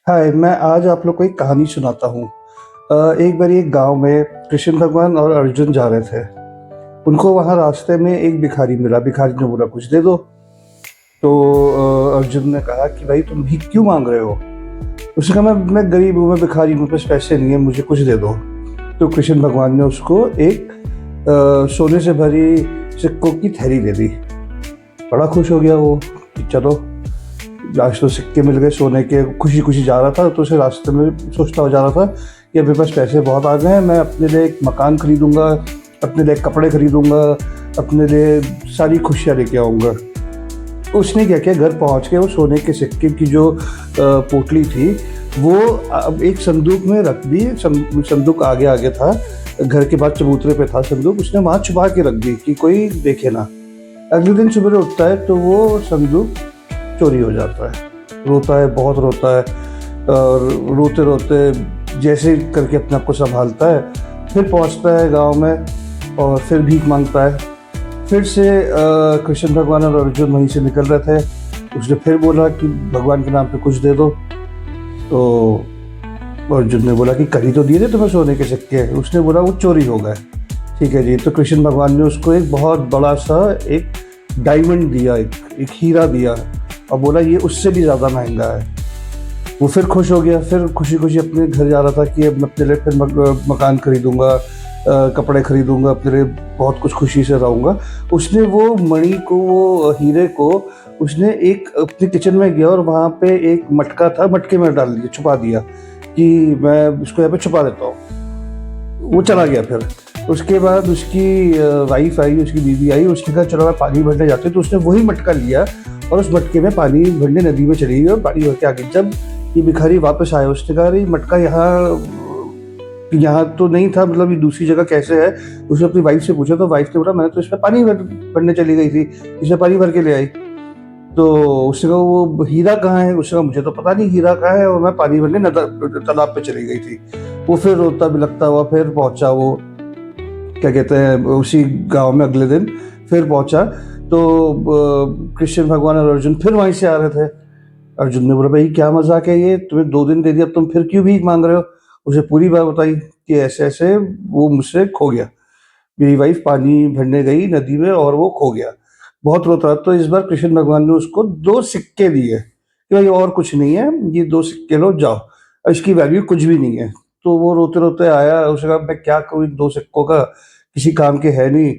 हाय, मैं आज आप लोग को एक कहानी सुनाता हूँ। एक बारी एक गाँव में कृष्ण भगवान और अर्जुन जा रहे थे। उनको वहाँ रास्ते में एक भिखारी मिला। भिखारी ने बोला, कुछ दे दो। तो अर्जुन ने कहा कि भाई तुम भीख क्यों मांग रहे हो? उसने कहा, मैं गरीब हूँ, मैं भिखारी हूँ, मेरे पास पैसे नहीं है, मुझे कुछ दे दो। तो कृष्ण भगवान ने उसको एक सोने से भरी सिक्कों की थैली दे दी। बड़ा खुश हो गया वो कि चलो, आज तो सिक्के मिल गए सोने के। खुशी खुशी जा रहा था, तो उसे रास्ते में सोचता हो जा रहा था कि मेरे पास पैसे बहुत आ गए हैं, मैं अपने लिए एक मकान खरीदूंगा, अपने लिए कपड़े खरीदूंगा, अपने लिए सारी खुशियाँ लेके आऊँगा। उसने क्या किया, घर पहुँच के वो सोने के सिक्के की जो पोटली थी वो अब एक संदूक में रख दी। संदूक आगे आगे था, घर के बाद चबूतरे पे था संदूक। उसने वहाँ छुपा के रख दी कि कोई देखे ना। अगले दिन सुबह उठता है तो वो संदूक चोरी हो जाता है। रोता है, बहुत रोता है, और रोते रोते जैसे करके अपने आप को संभालता है। फिर पहुंचता है गांव में और फिर भीख मांगता है। फिर से कृष्ण भगवान और अर्जुन वहीं से निकल रहे थे। उसने फिर बोला कि भगवान के नाम पे कुछ दे दो। तो अर्जुन ने बोला कि कल तो दिए थे तुम्हें सोने के सिक्के। उसने बोला वो चोरी हो गए। ठीक है जी। तो कृष्ण भगवान ने उसको एक बहुत बड़ा सा एक डायमंड दिया, एक हीरा दिया, और बोला ये उससे भी ज़्यादा महंगा है। वो फिर खुश हो गया। फिर खुशी खुशी अपने घर जा रहा था कि अब मैं अपने लिए फिर मकान खरीदूंगा, कपड़े खरीदूंगा, अपने लिए बहुत कुछ खुशी से रहूँगा। उसने वो मणि को, वो हीरे को उसने एक अपने किचन में गया और वहाँ पे एक मटका था, मटके में डाल दिया, छुपा दिया कि मैं इसको यहाँ पे छुपा देता हूँ। वो चला गया। फिर उसके बाद उसकी वाइफ आई, उसकी बीवी आई। उसने कहा चलो मैं पानी भरने जाती हूँ। तो उसने वही मटका लिया और उस मटके में पानी भरने नदी में चली गई और पानी भर के आ गई। जब ये भिखारी वापस आया, उसने कहा अरे मटका यहाँ तो नहीं था, मतलब ये दूसरी जगह कैसे है? उसने अपनी वाइफ से पूछा तो वाइफ ने बोला मैंने तो इसमें पानी भरने चली गई थी, इसमें पानी भर के ले आई। तो उसने कहा वो हीरा कहाँ है? उसने कहा मुझे तो पता नहीं हीरा कहाँ है, और मैं पानी भरने तालाब पे चली गई थी। वो फिर रोता बिलखता हुआ फिर पहुंचा, वो क्या कहते हैं, उसी गांव में अगले दिन फिर पहुंचा। तो कृष्ण भगवान और अर्जुन फिर वहीं से आ रहे थे। अर्जुन ने बोला भाई क्या मजाक है ये, तुम्हें 2 दिन दे दिया, तुम फिर क्यों भीख मांग रहे हो? उसे पूरी बात बताई कि ऐसे ऐसे वो मुझसे खो गया, मेरी वाइफ पानी भरने गई नदी में और वो खो गया। बहुत रोता रहा। तो इस बार कृष्ण भगवान ने उसको 2 सिक्के दिए कि भाई और कुछ नहीं है, ये 2 सिक्के लो, जाओ, इसकी वैल्यू कुछ भी नहीं है। तो वो रोते रोते आया। उसने कहा मैं क्या करूँ इन 2 सिक्कों का, किसी काम के है नहीं।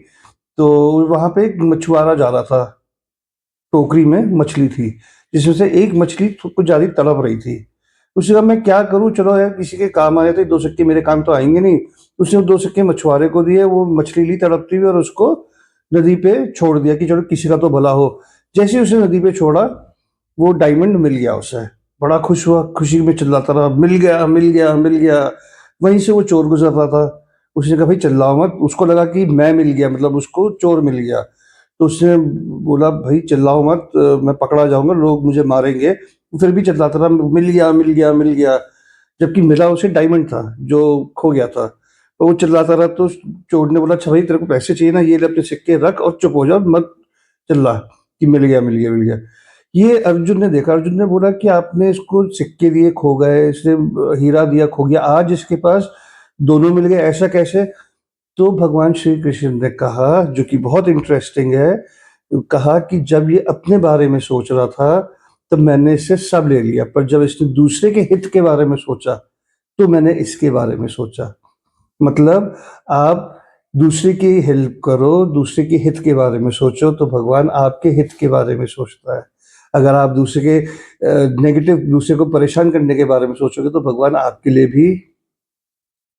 तो वहां पे एक मछुआरा जा रहा था, टोकरी में मछली थी, जिसमें से एक मछली कुछ ज्यादा तड़प रही थी। उसने कहा मैं क्या करूं, चलो यार किसी के काम आए थे, 2 सिक्के मेरे काम तो आएंगे नहीं। उसने 2 सिक्के मछुआरे को दिए। वो मछली ली तड़पती हुई और उसको नदी पे छोड़ दिया कि चलो किसी का तो भला हो। जैसे ही उसने नदी पे छोड़ा, वो डायमंड मिल गया उसे। बड़ा खुश हुआ, खुशी में चिल्लाता रहा, मिल गया मिल गया मिल गया। वहीं से वो चोर गुजर रहा था। उसने कहा भाई चिल्लाओ मत। उसको लगा कि मैं मिल गया, मतलब उसको चोर मिल गया। तो उसने बोला भाई चिल्लाओ मत, मैं पकड़ा जाऊंगा, लोग मुझे मारेंगे। फिर भी चिल्लाता रहा, मिल गया मिल गया मिल गया। जबकि मिला उसे डायमंड था जो खो गया था। तो वो चिल्लाता रहा। तो चोर ने बोला अच्छा भाई तेरे को पैसे चाहिए ना, ये ले अपने सिक्के रख और चुप हो जा, मत चिल्ला कि मिल गया मिल गया मिल गया। ये अर्जुन ने देखा। अर्जुन ने बोला कि आपने इसको सिक्के दिए खो गए, इसने हीरा दिया खो गया, आज इसके पास दोनों मिल गए, ऐसा कैसे? तो भगवान श्री कृष्ण ने कहा, जो कि बहुत इंटरेस्टिंग है, कहा कि जब ये अपने बारे में सोच रहा था तब मैंने इससे सब ले लिया, पर जब इसने दूसरे के हित के बारे में सोचा तो मैंने इसके बारे में सोचा। मतलब आप दूसरे की हेल्प करो, दूसरे के हित के बारे में सोचो, तो भगवान आपके हित के बारे में सोचता है। अगर आप दूसरे के नेगेटिव, दूसरे को परेशान करने के बारे में सोचोगे तो भगवान आपके लिए भी